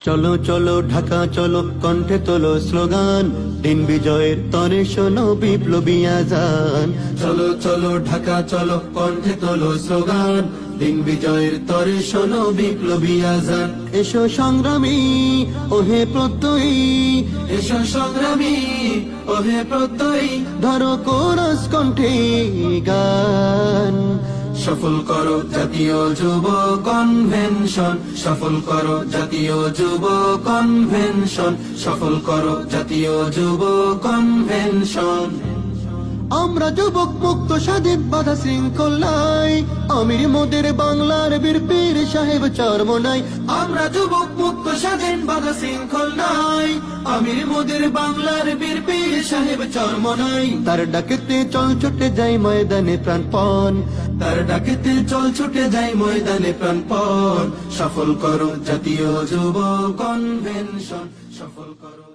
চলো চলো ঢাকা চলো, কণ্ঠে তোলো স্লোগান, দিন বিজয়ের তরে শোনো বিপ্লবী আজান। চলো চলো ঢাকা চলো, কণ্ঠে তোলো স্লোগান, দিন বিজয়ের তরে শোনো বিপ্লবী আজান। এসো সংগ্রামী ওহে প্রত্যয়ী, এসো সংগ্রামী ওহে প্রত্যয়ী, ধরো কোরাস কণ্ঠে গান। সফল করো জাতীয় যুব কনভেনশন, সফল করো জাতীয় যুব কনভেনশন, সফল করো জাতীয় যুব কনভেনশন। আমরা যুবক মুক্ত স্বাধীন বাধা শৃঙ্খলাই, আমির মোদের বাংলার বীর পীর সাহেব চরমনাই। আমরা যুবক মুক্ত স্বাধীন বাধা শৃঙ্খল নাই, আমির মোদের বাংলার বীর পীর সাহেব চরমনাই। তার ডাকেতে চল ছুটে যাই ময়দানে প্রাণপণ, তার ডাকেতে চল ছুটে যাই ময়দানে প্রাণপণ। সফল করো জাতীয় যুব কনভেনশন, সফল করো।